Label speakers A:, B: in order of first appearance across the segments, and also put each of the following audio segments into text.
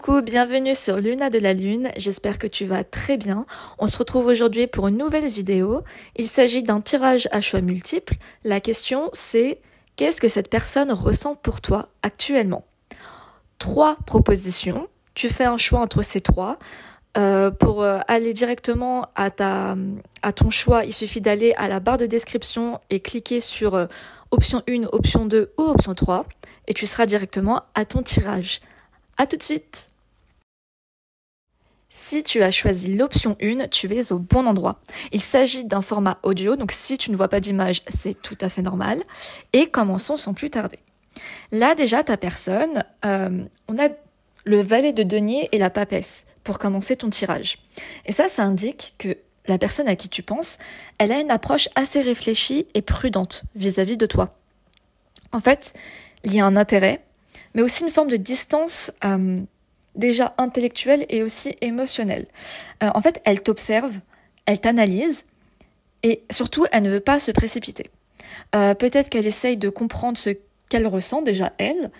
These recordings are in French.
A: Coucou, bienvenue sur Luna de la Lune, j'espère que tu vas très bien. On se retrouve aujourd'hui pour une nouvelle vidéo. Il s'agit d'un tirage à choix multiples. La question c'est, qu'est-ce que cette personne ressent pour toi actuellement? 3 propositions, tu fais un choix entre ces 3. Pour aller directement à ton choix, il suffit d'aller à la barre de description et cliquer sur option 1, option 2 ou option 3 et tu seras directement à ton tirage. À tout de suite! Si tu as choisi l'option 1, tu es au bon endroit. Il s'agit d'un format audio, donc si tu ne vois pas d'image, c'est tout à fait normal. Et commençons sans plus tarder. Là déjà, ta personne, on a le valet de denier et la papesse pour commencer ton tirage. Et ça indique que la personne à qui tu penses, elle a une approche assez réfléchie et prudente vis-à-vis de toi. En fait, il y a un intérêt, mais aussi une forme de distance déjà intellectuelle et aussi émotionnelle. En fait, elle t'observe, elle t'analyse, et surtout, elle ne veut pas se précipiter. Peut-être qu'elle essaye de comprendre ce qu'elle ressent, déjà elle,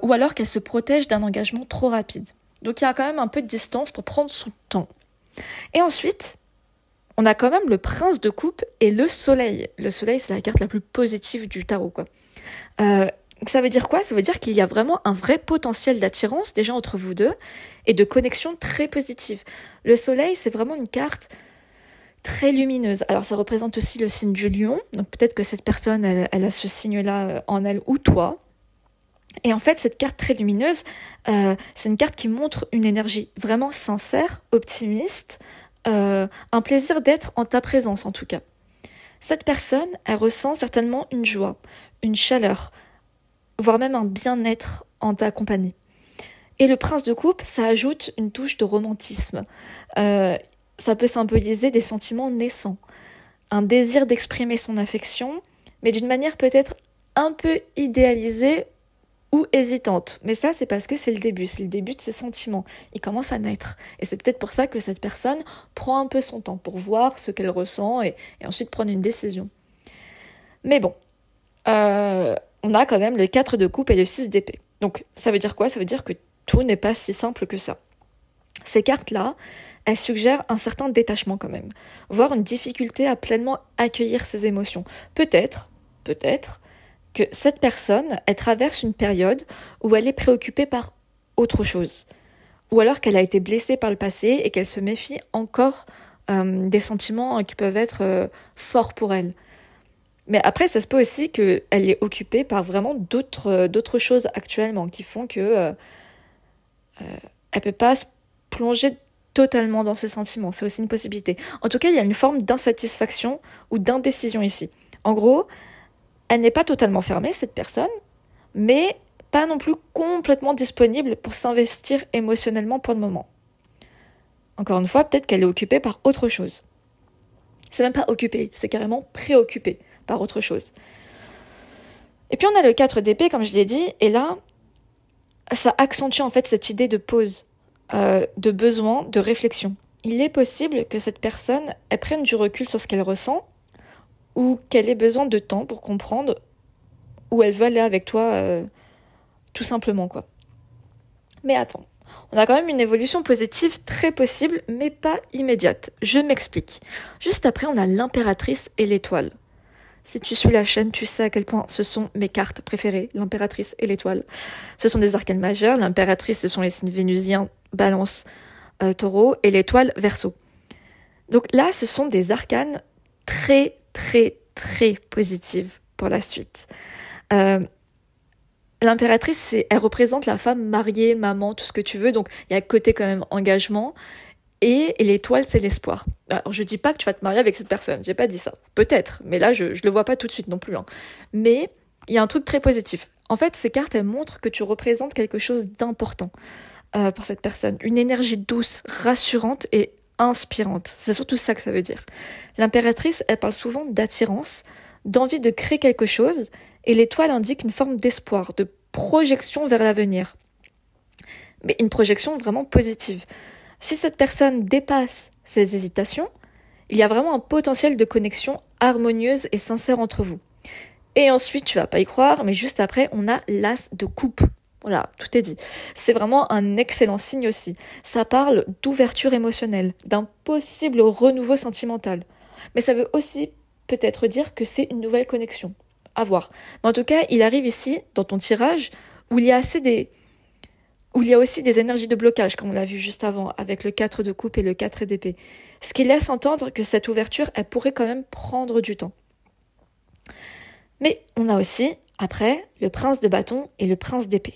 A: ou alors qu'elle se protège d'un engagement trop rapide. Donc il y a quand même un peu de distance pour prendre son temps. Et ensuite, on a quand même le prince de coupe et le soleil. Le soleil, c'est la carte la plus positive du tarot, quoi. Ça veut dire quoi? Ça veut dire qu'il y a vraiment un vrai potentiel d'attirance déjà entre vous deux et de connexion très positive. Le soleil, c'est vraiment une carte très lumineuse. Alors ça représente aussi le signe du lion, donc peut-être que cette personne, elle a ce signe-là en elle ou toi. Et en fait, cette carte très lumineuse, c'est une carte qui montre une énergie vraiment sincère, optimiste, un plaisir d'être en ta présence en tout cas. Cette personne, elle ressent certainement une joie, une chaleur, voire même un bien-être en ta compagnie. Et le prince de coupe, ça ajoute une touche de romantisme. Ça peut symboliser des sentiments naissants, un désir d'exprimer son affection, mais d'une manière peut-être un peu idéalisée ou hésitante. Mais ça, c'est parce que c'est le début de ses sentiments. Il commence à naître. Et c'est peut-être pour ça que cette personne prend un peu son temps pour voir ce qu'elle ressent et ensuite prendre une décision. Mais bon, on a quand même le 4 de coupe et le 6 d'épée. Donc, ça veut dire quoi? Ça veut dire que tout n'est pas si simple que ça. Ces cartes-là, elles suggèrent un certain détachement quand même, voire une difficulté à pleinement accueillir ses émotions. Peut-être, que cette personne, elle traverse une période où elle est préoccupée par autre chose. Ou alors qu'elle a été blessée par le passé et qu'elle se méfie encore des sentiments qui peuvent être forts pour elle. Mais après, ça se peut aussi qu'elle est occupée par vraiment d'autres choses actuellement qui font que elle peut pas se plonger totalement dans ses sentiments. C'est aussi une possibilité. En tout cas, il y a une forme d'insatisfaction ou d'indécision ici. En gros, elle n'est pas totalement fermée, cette personne, mais pas non plus complètement disponible pour s'investir émotionnellement pour le moment. Encore une fois, peut-être qu'elle est occupée par autre chose. C'est même pas occupée, c'est carrément préoccupée par autre chose. Et puis on a le 4 d'épée, comme je l'ai dit, et là, ça accentue en fait cette idée de pause, de besoin, de réflexion. Il est possible que cette personne, elle prenne du recul sur ce qu'elle ressent, ou qu'elle ait besoin de temps pour comprendre où elle veut aller avec toi, tout simplement, quoi. Mais attends, on a quand même une évolution positive très possible, mais pas immédiate. Je m'explique. Juste après, on a l'impératrice et l'étoile. Si tu suis la chaîne, tu sais à quel point ce sont mes cartes préférées, l'impératrice et l'étoile. Ce sont des arcanes majeurs. L'impératrice, ce sont les signes vénusiens, Balance, Taureau, et l'étoile, Verseau. Donc là, ce sont des arcanes très positive pour la suite. L'impératrice, elle représente la femme mariée, maman, tout ce que tu veux, donc il y a un côté quand même engagement, et l'étoile, c'est l'espoir. Alors je dis pas que tu vas te marier avec cette personne, j'ai pas dit ça. Peut-être, mais là je le vois pas tout de suite non plus. Hein. Mais il y a un truc très positif. En fait, ces cartes, elles montrent que tu représentes quelque chose d'important pour cette personne. Une énergie douce, rassurante et inspirante. C'est surtout ça que ça veut dire. L'impératrice, elle parle souvent d'attirance, d'envie de créer quelque chose, et l'étoile indique une forme d'espoir, de projection vers l'avenir. Mais une projection vraiment positive. Si cette personne dépasse ses hésitations, il y a vraiment un potentiel de connexion harmonieuse et sincère entre vous. Et ensuite, tu vas pas y croire, mais juste après, on a l'as de coupe. Voilà, tout est dit. C'est vraiment un excellent signe aussi. Ça parle d'ouverture émotionnelle, d'un possible renouveau sentimental. Mais ça veut aussi peut-être dire que c'est une nouvelle connexion. À voir. Mais en tout cas, il arrive ici, dans ton tirage, où il y a où il y a aussi des énergies de blocage, comme on l'a vu juste avant, avec le 4 de coupe et le 4 d'épée. Ce qui laisse entendre que cette ouverture, elle pourrait quand même prendre du temps. Mais on a aussi, après, le prince de bâton et le prince d'épée.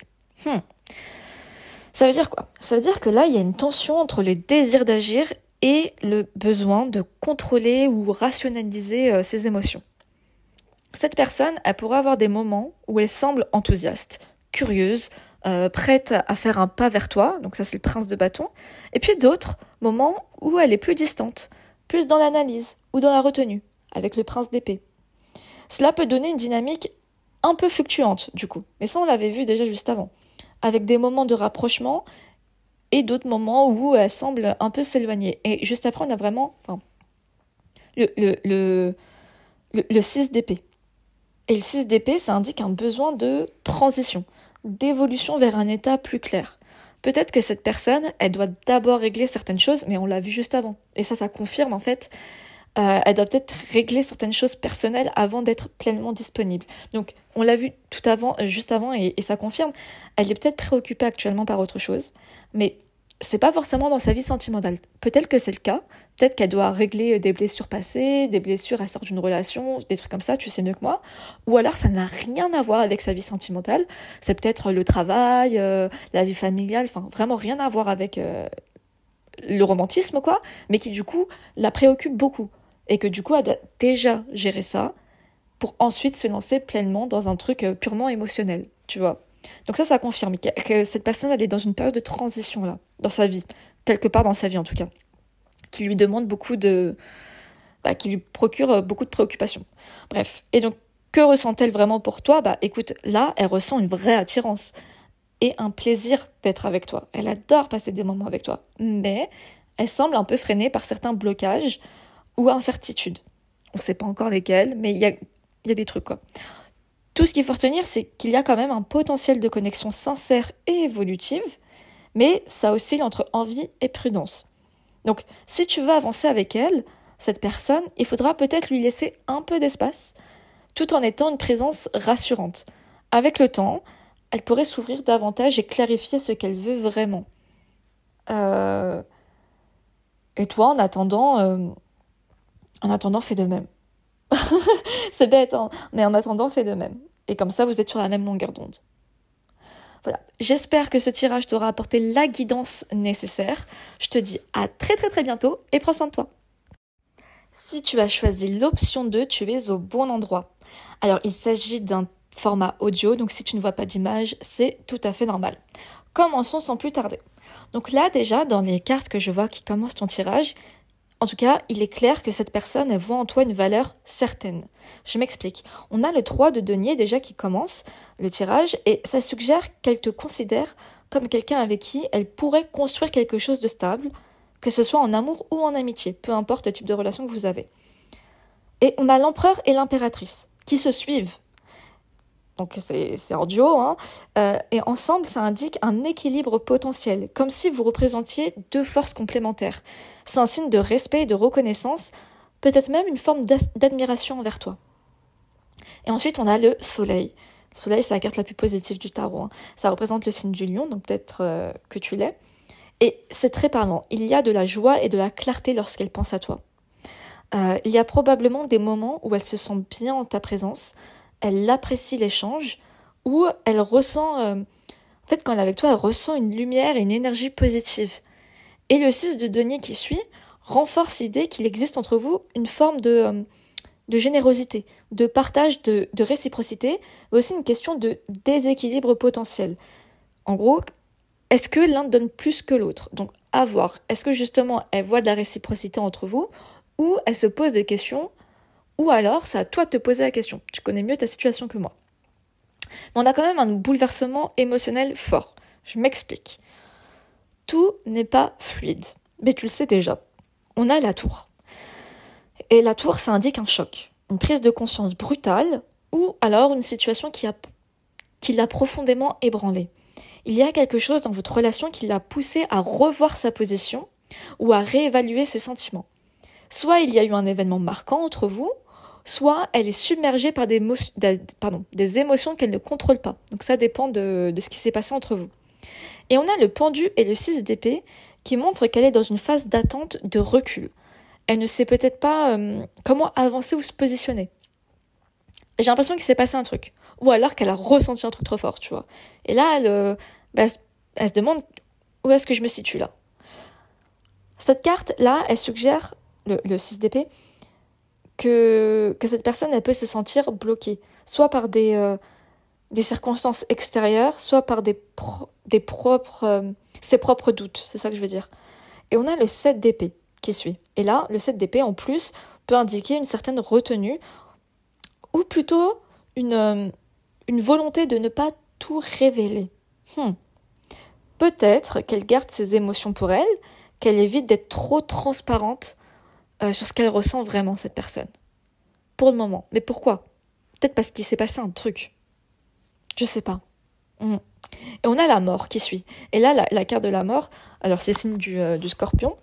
A: Ça veut dire quoi? Ça veut dire que là, il y a une tension entre les désirs d'agir et le besoin de contrôler ou rationaliser ses émotions. Cette personne, elle pourrait avoir des moments où elle semble enthousiaste, curieuse, prête à faire un pas vers toi, donc ça c'est le prince de bâton, et puis d'autres moments où elle est plus distante, plus dans l'analyse ou dans la retenue, avec le prince d'épée. Cela peut donner une dynamique un peu fluctuante, du coup, mais ça on l'avait vu déjà juste avant, avec des moments de rapprochement et d'autres moments où elle semble un peu s'éloigner. Et juste après, on a vraiment le 6 d'épée. Et le 6 d'épée, ça indique un besoin de transition, d'évolution vers un état plus clair. Peut-être que cette personne, elle doit d'abord régler certaines choses, mais on l'a vu juste avant. Et ça confirme en fait, elle doit peut-être régler certaines choses personnelles avant d'être pleinement disponible. Donc on l'a vu juste avant, et ça confirme, elle est peut-être préoccupée actuellement par autre chose, mais c'est pas forcément dans sa vie sentimentale. Peut-être que c'est le cas, peut-être qu'elle doit régler des blessures passées, des blessures à sortir d'une relation, des trucs comme ça, tu sais mieux que moi. Ou alors ça n'a rien à voir avec sa vie sentimentale, c'est peut-être le travail, la vie familiale, enfin vraiment rien à voir avec le romantisme quoi, mais qui du coup la préoccupe beaucoup. Et que du coup elle doit déjà gérer ça pour ensuite se lancer pleinement dans un truc purement émotionnel, tu vois. Donc ça confirme que cette personne, elle est dans une période de transition, là, dans sa vie, quelque part dans sa vie en tout cas, qui lui demande qui lui procure beaucoup de préoccupations. Bref, et donc, que ressent-elle vraiment pour toi? Écoute, là, elle ressent une vraie attirance et un plaisir d'être avec toi. Elle adore passer des moments avec toi, mais elle semble un peu freinée par certains blocages ou incertitudes. On ne sait pas encore lesquels, mais il y a des trucs, quoi. Tout ce qu'il faut retenir, c'est qu'il y a quand même un potentiel de connexion sincère et évolutive, mais ça oscille entre envie et prudence. Donc, si tu veux avancer avec elle, cette personne, il faudra peut-être lui laisser un peu d'espace, tout en étant une présence rassurante. Avec le temps, elle pourrait s'ouvrir davantage et clarifier ce qu'elle veut vraiment. Et toi, en attendant, fais de même. C'est bête, hein, mais en attendant, fais de même. Et comme ça, vous êtes sur la même longueur d'onde. Voilà. J'espère que ce tirage t'aura apporté la guidance nécessaire. Je te dis à très très très bientôt et prends soin de toi. Si tu as choisi l'option 2, tu es au bon endroit. Alors, il s'agit d'un format audio, donc si tu ne vois pas d'image, c'est tout à fait normal. Commençons sans plus tarder. Donc là, déjà, dans les cartes que je vois qui commencent ton tirage, en tout cas, il est clair que cette personne, elle voit en toi une valeur certaine. Je m'explique. On a le 3 de denier déjà qui commence le tirage et ça suggère qu'elle te considère comme quelqu'un avec qui elle pourrait construire quelque chose de stable, que ce soit en amour ou en amitié, peu importe le type de relation que vous avez. Et on a l'empereur et l'impératrice qui se suivent. Donc c'est en duo, hein. Et ensemble, ça indique un équilibre potentiel, comme si vous représentiez deux forces complémentaires. C'est un signe de respect et de reconnaissance, peut-être même une forme d'admiration envers toi. Et ensuite, on a le soleil. Le soleil, c'est la carte la plus positive du tarot, hein. Ça représente le signe du lion, donc peut-être que tu l'es. Et c'est très parlant. Il y a de la joie et de la clarté lorsqu'elle pense à toi. Il y a probablement des moments où elle se sent bien en ta présence, elle apprécie l'échange, ou elle ressent... en fait, quand elle est avec toi, elle ressent une lumière et une énergie positive. Et le 6 de denier qui suit renforce l'idée qu'il existe entre vous une forme de générosité, de partage, de réciprocité, mais aussi une question de déséquilibre potentiel. En gros, est-ce que l'un donne plus que l'autre? Donc, à voir. Est-ce que justement, elle voit de la réciprocité entre vous, ou elle se pose des questions, ou alors c'est à toi de te poser la question. Tu connais mieux ta situation que moi. Mais on a quand même un bouleversement émotionnel fort. Je m'explique. Tout n'est pas fluide. Mais tu le sais déjà. On a la tour. Et la tour, ça indique un choc. Une prise de conscience brutale, ou alors une situation qui l'a profondément ébranlé. Il y a quelque chose dans votre relation qui l'a poussée à revoir sa position ou à réévaluer ses sentiments. Soit il y a eu un événement marquant entre vous, soit elle est submergée par des émotions qu'elle ne contrôle pas. Donc ça dépend de ce qui s'est passé entre vous. Et on a le pendu et le 6 d'épée qui montrent qu'elle est dans une phase d'attente, de recul. Elle ne sait peut-être pas comment avancer ou se positionner. J'ai l'impression qu'il s'est passé un truc. Ou alors qu'elle a ressenti un truc trop fort, tu vois. Et là, elle se demande où est-ce que je me situe là. Cette carte-là, elle suggère, le 6 d'épée, que cette personne, elle peut se sentir bloquée. Soit par des circonstances extérieures, soit par ses propres doutes. C'est ça que je veux dire. Et on a le 7 d'épée qui suit. Et là, le 7 d'épée, en plus, peut indiquer une certaine retenue, ou plutôt une volonté de ne pas tout révéler. Peut-être qu'elle garde ses émotions pour elle, qu'elle évite d'être trop transparente sur ce qu'elle ressent vraiment, cette personne. Pour le moment. Mais pourquoi ? Peut-être parce qu'il s'est passé un truc. Je sais pas. Et on a la mort qui suit. Et là, la carte de la mort, alors c'est le signe du scorpion.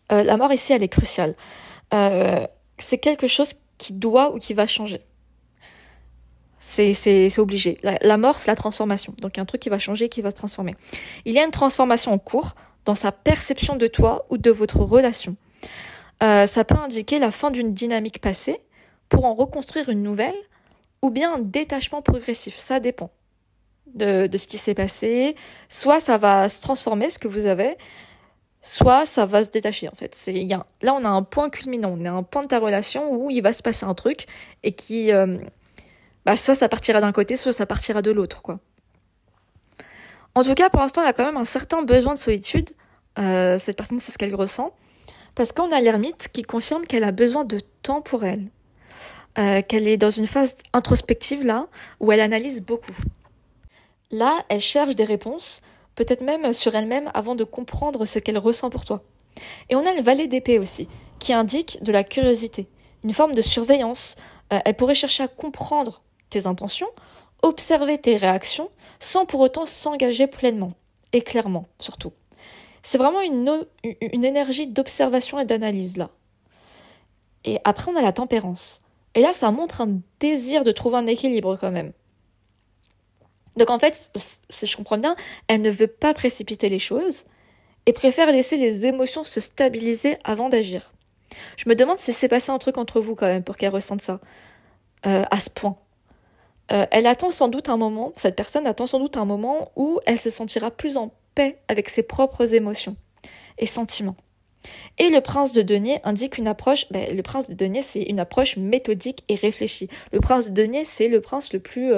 A: La mort ici, elle est cruciale. C'est quelque chose qui doit ou qui va changer. C'est obligé. La mort, c'est la transformation. Donc, un truc qui va changer, qui va se transformer. Il y a une transformation en cours dans sa perception de toi ou de votre relation. Ça peut indiquer la fin d'une dynamique passée pour en reconstruire une nouvelle ou bien un détachement progressif. Ça dépend de ce qui s'est passé. Soit ça va se transformer, ce que vous avez, soit ça va se détacher, en fait. Là, on a un point culminant. On a un point de ta relation où il va se passer un truc et qui... soit ça partira d'un côté, soit ça partira de l'autre, quoi. En tout cas, pour l'instant, elle a quand même un certain besoin de solitude. Cette personne, c'est ce qu'elle ressent. Parce qu'on a l'ermite qui confirme qu'elle a besoin de temps pour elle. Qu'elle est dans une phase introspective, là, où elle analyse beaucoup. Là, elle cherche des réponses, peut-être même sur elle-même, avant de comprendre ce qu'elle ressent pour toi. Et on a le valet d'épée aussi, qui indique de la curiosité, une forme de surveillance. Elle pourrait chercher à comprendre tes intentions, observer tes réactions, sans pour autant s'engager pleinement, et clairement, surtout. C'est vraiment une énergie d'observation et d'analyse, là. Et après, on a la tempérance. Et là, ça montre un désir de trouver un équilibre, quand même. Donc, en fait, si je comprends bien, elle ne veut pas précipiter les choses et préfère laisser les émotions se stabiliser avant d'agir. Je me demande si s'est passé un truc entre vous, quand même, pour qu'elle ressente ça, à ce point. Elle attend sans doute un moment, cette personne attend sans doute un moment où elle se sentira plus en paix avec ses propres émotions et sentiments. Et le prince de denier indique une approche, le prince de denier, c'est une approche méthodique et réfléchie. Le prince de denier, c'est le prince le plus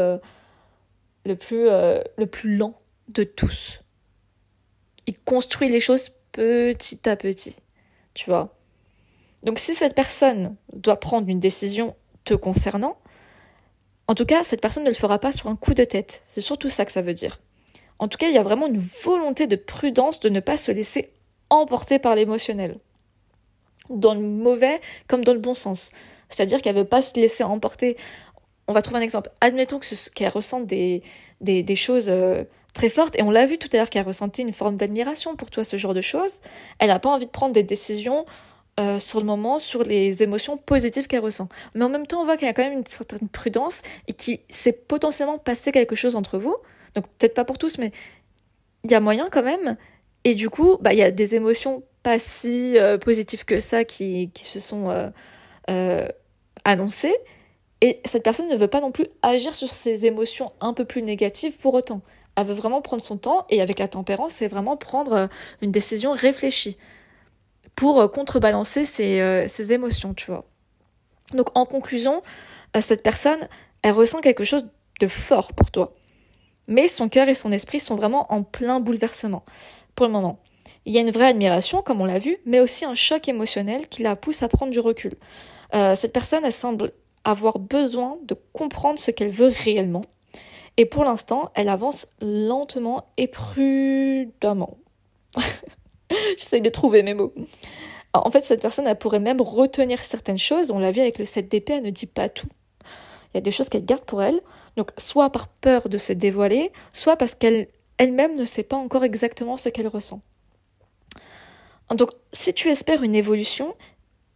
A: lent de tous. Il construit les choses petit à petit, tu vois. Donc si cette personne doit prendre une décision te concernant, en tout cas, cette personne ne le fera pas sur un coup de tête. C'est surtout ça que ça veut dire. En tout cas, il y a vraiment une volonté de prudence de ne pas se laisser emporter par l'émotionnel. Dans le mauvais comme dans le bon sens. C'est-à-dire qu'elle ne veut pas se laisser emporter. On va trouver un exemple. Admettons qu'elle ressente des choses très fortes. Et on l'a vu tout à l'heure qu'elle ressentait une forme d'admiration pour toi, ce genre de choses. Elle n'a pas envie de prendre des décisions sur le moment, sur les émotions positives qu'elle ressent. Mais en même temps, on voit qu'il y a quand même une certaine prudence et qu'il s'est potentiellement passé quelque chose entre vous. Donc peut-être pas pour tous, mais il y a moyen quand même. Et du coup, il y a des émotions pas si positives que ça qui se sont annoncées. Et cette personne ne veut pas non plus agir sur ces émotions un peu plus négatives pour autant. Elle veut vraiment prendre son temps, et avec la tempérance, c'est vraiment prendre une décision réfléchie pour contrebalancer ses émotions, tu vois. Donc en conclusion, cette personne, elle ressent quelque chose de fort pour toi. Mais son cœur et son esprit sont vraiment en plein bouleversement pour le moment. Il y a une vraie admiration, comme on l'a vu, mais aussi un choc émotionnel qui la pousse à prendre du recul. Cette personne, elle semble avoir besoin de comprendre ce qu'elle veut réellement. Et pour l'instant, elle avance lentement et prudemment. J'essaye de trouver mes mots. Alors, en fait, cette personne, elle pourrait même retenir certaines choses. On l'a vu avec le 7 d'épée, elle ne dit pas tout. Il y a des choses qu'elle garde pour elle. Donc, soit par peur de se dévoiler, soit parce qu'elle elle-même ne sait pas encore exactement ce qu'elle ressent. Donc, si tu espères une évolution,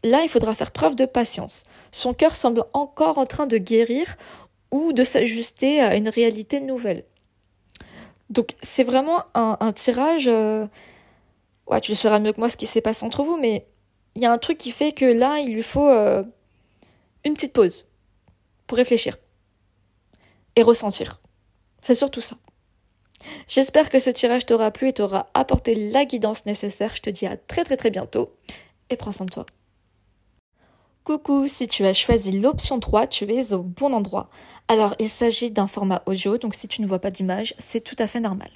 A: là, il faudra faire preuve de patience. Son cœur semble encore en train de guérir ou de s'ajuster à une réalité nouvelle. Donc, c'est vraiment un tirage... Ouais, tu le sauras mieux que moi ce qui s'est passé entre vous, mais il y a un truc qui fait que là, il lui faut une petite pause pour réfléchir et ressentir. C'est surtout ça. J'espère que ce tirage t'aura plu et t'aura apporté la guidance nécessaire. Je te dis à très très très bientôt et prends soin de toi. Coucou, si tu as choisi l'option 3, tu es au bon endroit. Alors, il s'agit d'un format audio, donc si tu ne vois pas d'image, c'est tout à fait normal.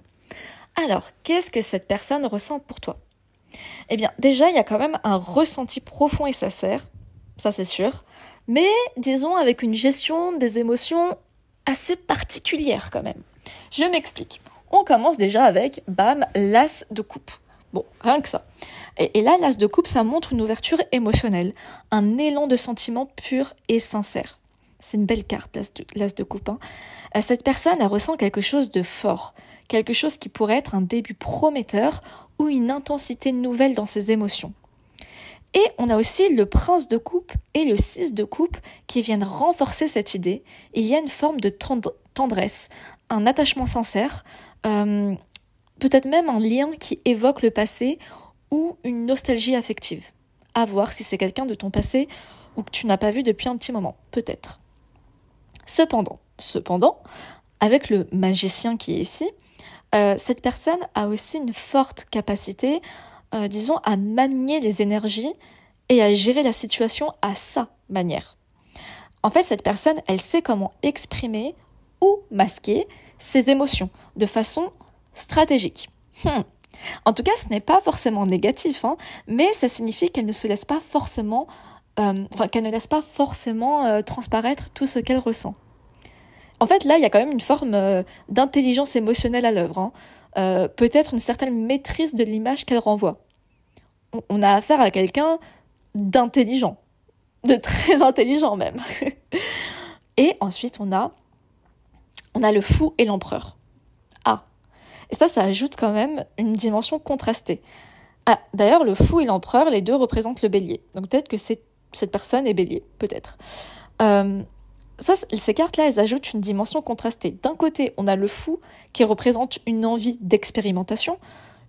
A: Alors, qu'est-ce que cette personne ressent pour toi ? Eh bien, déjà, il y a quand même un ressenti profond et sincère, ça c'est sûr, mais disons avec une gestion des émotions assez particulière quand même. Je m'explique. On commence déjà avec, bam, l'as de coupe. Bon, rien que ça. Et là, l'as de coupe, ça montre une ouverture émotionnelle, un élan de sentiments pur et sincère. C'est une belle carte, l'as de coupe. Cette personne, elle ressent quelque chose de fort, quelque chose qui pourrait être un début prometteur ou une intensité nouvelle dans ses émotions. Et on a aussi le prince de coupe et le 6 de coupe qui viennent renforcer cette idée. Il y a une forme de tendresse, un attachement sincère, peut-être même un lien qui évoque le passé ou une nostalgie affective. À voir si c'est quelqu'un de ton passé ou que tu n'as pas vu depuis un petit moment, peut-être. Cependant, avec le magicien qui est ici, cette personne a aussi une forte capacité, disons, à manier les énergies et à gérer la situation à sa manière. En fait, cette personne, elle sait comment exprimer ou masquer ses émotions de façon stratégique. En tout cas, ce n'est pas forcément négatif, mais ça signifie qu'elle ne se laisse pas forcément, qu'elle ne laisse pas forcément transparaître tout ce qu'elle ressent. En fait, là, il y a quand même une forme d'intelligence émotionnelle à l'œuvre. Peut-être une certaine maîtrise de l'image qu'elle renvoie. On a affaire à quelqu'un d'intelligent, de très intelligent même. Et ensuite, on a le fou et l'empereur. Et ça ajoute quand même une dimension contrastée. D'ailleurs, le fou et l'empereur, les deux représentent le bélier. Donc peut-être que cette personne est bélier, peut-être. Ces cartes-là, elles ajoutent une dimension contrastée. D'un côté, on a le fou qui représente une envie d'expérimentation,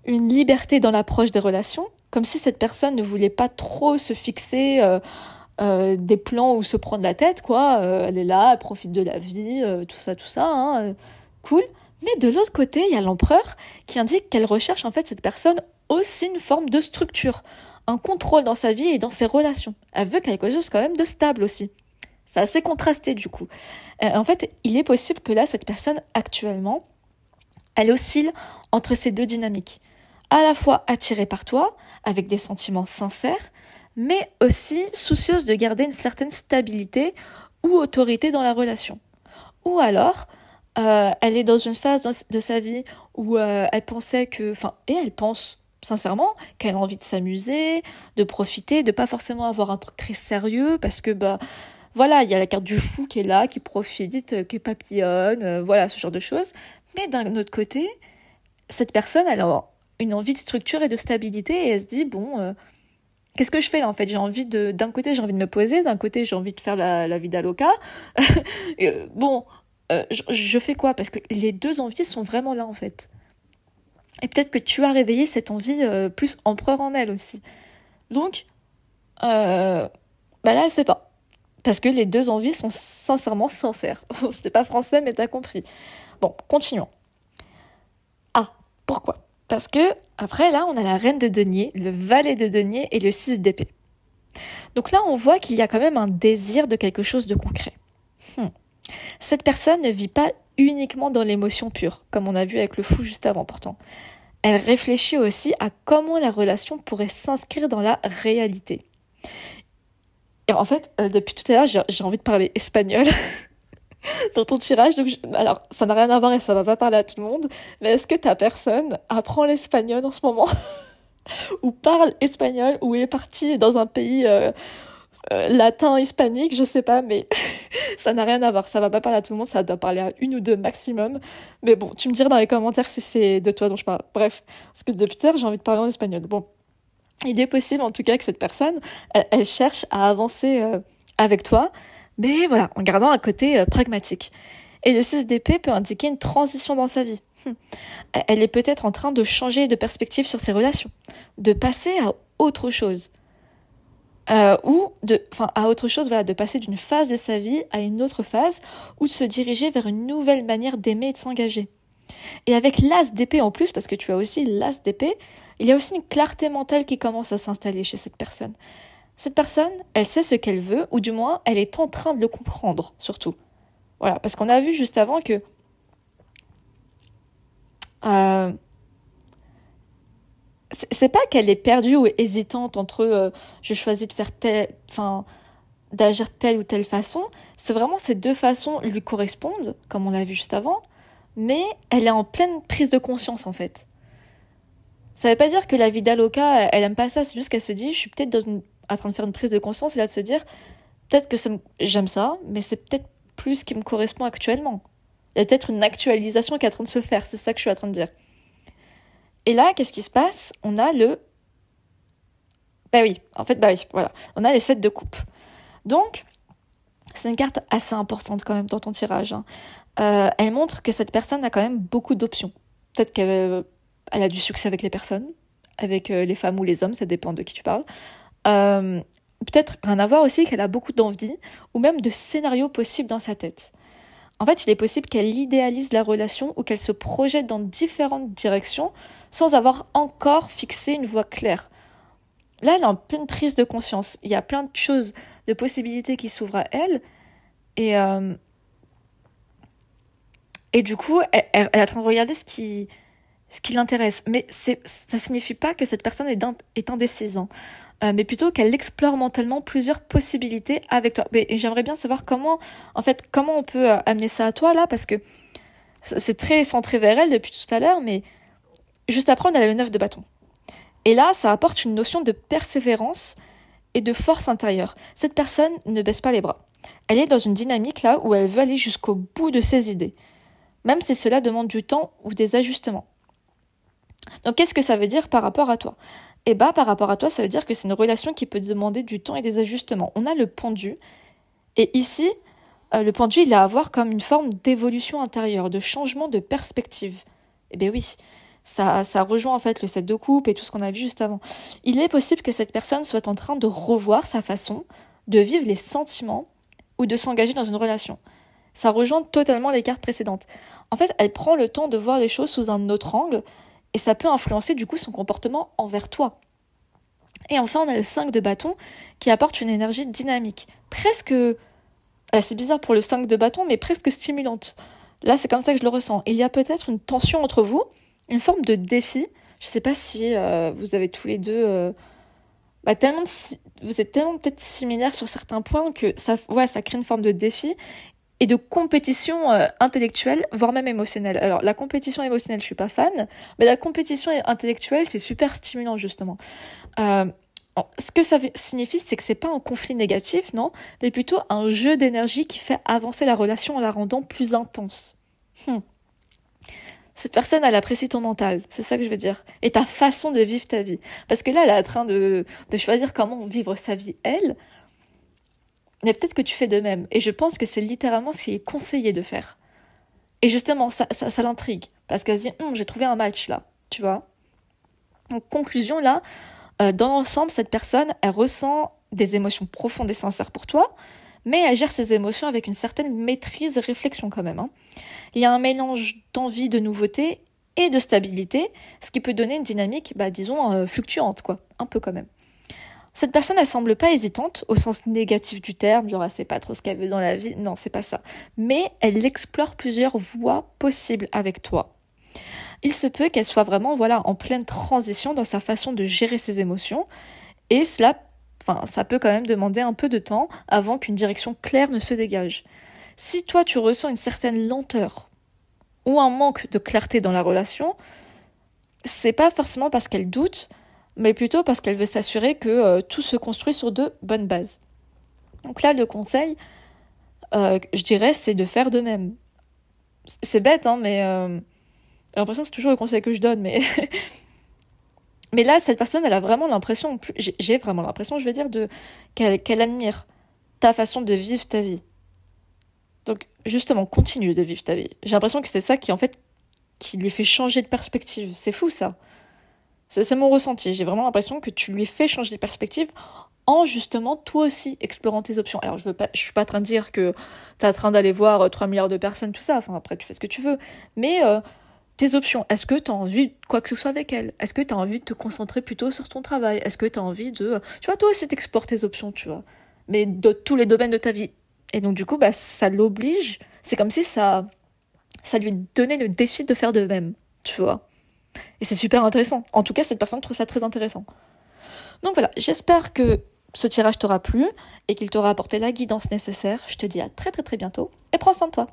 A: une liberté dans l'approche des relations, comme si cette personne ne voulait pas trop se fixer des plans ou se prendre la tête, quoi. Elle est là, elle profite de la vie, tout ça, cool. Mais de l'autre côté, il y a l'empereur qui indique qu'elle recherche en fait cette personne aussi une forme de structure, un contrôle dans sa vie et dans ses relations. Elle veut quelque chose quand même de stable aussi. C'est assez contrasté du coup. En fait, il est possible que là, cette personne actuellement, elle oscille entre ces deux dynamiques. À la fois attirée par toi, avec des sentiments sincères, mais aussi soucieuse de garder une certaine stabilité ou autorité dans la relation. Ou alors, elle est dans une phase de sa vie où elle pensait elle pense sincèrement qu'elle a envie de s'amuser, de profiter, de pas forcément avoir un truc très sérieux parce que voilà, il y a la carte du fou qui est là, qui profite, qui papillonne, voilà, ce genre de choses. Mais d'un autre côté, cette personne, elle a une envie de structure et de stabilité et elle se dit, qu'est-ce que je fais là, en fait ? D'un côté, j'ai envie de me poser, d'un côté, j'ai envie de faire la vida loca. Je fais quoi ? Parce que les deux envies sont vraiment là, en fait. Et peut-être que tu as réveillé cette envie plus empereur en elle aussi. Donc, là, elle sait pas. Parce que les deux envies sont sincèrement sincères. C'était pas français, mais t'as compris. Bon, continuons. Pourquoi ? Parce que, après, là, on a la reine de denier, le valet de denier et le 6 d'épée. Donc là, on voit qu'il y a quand même un désir de quelque chose de concret. Cette personne ne vit pas uniquement dans l'émotion pure, comme on a vu avec le fou juste avant pourtant. Elle réfléchit aussi à comment la relation pourrait s'inscrire dans la réalité. Et en fait, depuis tout à l'heure, j'ai envie de parler espagnol dans ton tirage. Donc alors, ça n'a rien à voir et ça va pas parler à tout le monde, mais est-ce que ta personne apprend l'espagnol en ce moment ou parle espagnol ou est partie dans un pays latin hispanique, je sais pas, mais Ça n'a rien à voir, ça va pas parler à tout le monde, ça doit parler à une ou deux maximum. Mais bon, tu me diras dans les commentaires si c'est de toi dont je parle. Bref, parce que depuis tout à l'heure, j'ai envie de parler en espagnol. Bon, il est possible en tout cas que cette personne, elle cherche à avancer avec toi, mais voilà, en gardant un côté pragmatique. Et le 6 d'épée peut indiquer une transition dans sa vie. Elle est peut-être en train de changer de perspective sur ses relations, de passer à autre chose. À autre chose, voilà, de passer d'une phase de sa vie à une autre phase, ou de se diriger vers une nouvelle manière d'aimer et de s'engager. Et avec l'as d'épée en plus, parce que tu as aussi l'as d'épée, il y a aussi une clarté mentale qui commence à s'installer chez cette personne. Cette personne, elle sait ce qu'elle veut, ou du moins, elle est en train de le comprendre, surtout. Voilà, parce qu'on a vu juste avant que c'est pas qu'elle est perdue ou hésitante entre je choisis de faire d'agir telle ou telle façon. C'est vraiment ces deux façons lui correspondent, comme on l'a vu juste avant, mais elle est en pleine prise de conscience en fait. Ça veut pas dire que la vida loca, elle aime pas ça, c'est juste qu'elle se dit, je suis peut-être en train de faire une prise de conscience et là de se dire, peut-être que j'aime ça, mais c'est peut-être plus ce qui me correspond actuellement. Il y a peut-être une actualisation qui est en train de se faire, c'est ça que je suis en train de dire. Et là, qu'est-ce qui se passe ? On a voilà. On a les 7 de coupe. Donc, c'est une carte assez importante quand même dans ton tirage. Elle montre que cette personne a quand même beaucoup d'options. Peut-être qu'elle a du succès avec les personnes, avec les femmes ou les hommes, ça dépend de qui tu parles. Peut-être rien à voir aussi qu'elle a beaucoup d'envie ou même de scénarios possibles dans sa tête. En fait, il est possible qu'elle idéalise la relation ou qu'elle se projette dans différentes directions sans avoir encore fixé une voie claire. Là, elle est en pleine prise de conscience. Il y a plein de choses, de possibilités qui s'ouvrent à elle. Et du coup, elle est en train de regarder ce qui l'intéresse. Mais ça signifie pas que cette personne est indécise. Mais plutôt qu'elle explore mentalement plusieurs possibilités avec toi. Et j'aimerais bien savoir comment on peut amener ça à toi là, parce que c'est très centré vers elle depuis tout à l'heure, mais juste après on a le 9 de bâton. Et là, ça apporte une notion de persévérance et de force intérieure. Cette personne ne baisse pas les bras. Elle est dans une dynamique là où elle veut aller jusqu'au bout de ses idées, même si cela demande du temps ou des ajustements. Donc qu'est-ce que ça veut dire par rapport à toi ? Par rapport à toi, ça veut dire que c'est une relation qui peut demander du temps et des ajustements. On a le pendu, et ici, le pendu, il a à voir comme une forme d'évolution intérieure, de changement de perspective. Oui, ça rejoint en fait le 7 de coupe et tout ce qu'on a vu juste avant. Il est possible que cette personne soit en train de revoir sa façon de vivre les sentiments ou de s'engager dans une relation. Ça rejoint totalement les cartes précédentes. En fait, elle prend le temps de voir les choses sous un autre angle, et ça peut influencer du coup son comportement envers toi. Et enfin, on a le 5 de bâton qui apporte une énergie dynamique. Presque, c'est bizarre pour le 5 de bâton, mais presque stimulante. Là, c'est comme ça que je le ressens. Il y a peut-être une tension entre vous, une forme de défi. Je sais pas si vous avez tous les deux... vous êtes tellement peut-être similaires sur certains points que ça crée une forme de défi et de compétition intellectuelle, voire même émotionnelle. Alors, la compétition émotionnelle, je suis pas fan, mais la compétition intellectuelle, c'est super stimulant, justement. Ce que ça signifie, c'est que c'est pas un conflit négatif, non, mais plutôt un jeu d'énergie qui fait avancer la relation en la rendant plus intense. Cette personne, elle apprécie ton mental, c'est ça que je veux dire, et ta façon de vivre ta vie. Parce que là, elle est en train de choisir comment vivre sa vie, elle, mais peut-être que tu fais de même. Et je pense que c'est littéralement ce qui est conseillé de faire. Et justement, ça l'intrigue. Parce qu'elle se dit, j'ai trouvé un match là, tu vois. Donc, conclusion là, dans l'ensemble, cette personne, elle ressent des émotions profondes et sincères pour toi, mais elle gère ses émotions avec une certaine maîtrise et réflexion quand même. Il y a un mélange d'envie, de nouveauté et de stabilité, ce qui peut donner une dynamique, fluctuante, quoi. Un peu quand même. Cette personne, elle semble pas hésitante, au sens négatif du terme, genre elle sait pas trop ce qu'elle veut dans la vie, non, c'est pas ça. Mais elle explore plusieurs voies possibles avec toi. Il se peut qu'elle soit vraiment, en pleine transition dans sa façon de gérer ses émotions, et ça peut quand même demander un peu de temps avant qu'une direction claire ne se dégage. Si toi, tu ressens une certaine lenteur, ou un manque de clarté dans la relation, c'est pas forcément parce qu'elle doute, mais plutôt parce qu'elle veut s'assurer que tout se construit sur de bonnes bases. Donc là, le conseil, je dirais, c'est de faire de même. C'est bête, hein, mais j'ai l'impression que c'est toujours le conseil que je donne, mais mais là, cette personne, elle a vraiment l'impression, j'ai vraiment l'impression, je vais dire, qu'elle admire ta façon de vivre ta vie. Donc, justement, continue de vivre ta vie. J'ai l'impression que c'est ça qui, en fait, qui lui fait changer de perspective. C'est fou, ça. C'est mon ressenti. J'ai vraiment l'impression que tu lui fais changer de perspective en, justement, toi aussi, explorant tes options. Alors, je suis pas en train de dire que t'es en train d'aller voir 3 milliards de personnes, tout ça. Enfin, après, tu fais ce que tu veux. Mais tes options, est-ce que t'as envie de quoi que ce soit avec elle? Est-ce que t'as envie de te concentrer plutôt sur ton travail? Est-ce que t'as envie de... Tu vois, toi aussi, t'explores tes options, tu vois. Mais de tous les domaines de ta vie. Et donc, du coup, bah, ça l'oblige. C'est comme si ça lui donnait le défi de faire de même, tu vois. Et c'est super intéressant. En tout cas, cette personne trouve ça très intéressant. Donc voilà, j'espère que ce tirage t'aura plu et qu'il t'aura apporté la guidance nécessaire. Je te dis à très très très bientôt et prends soin de toi.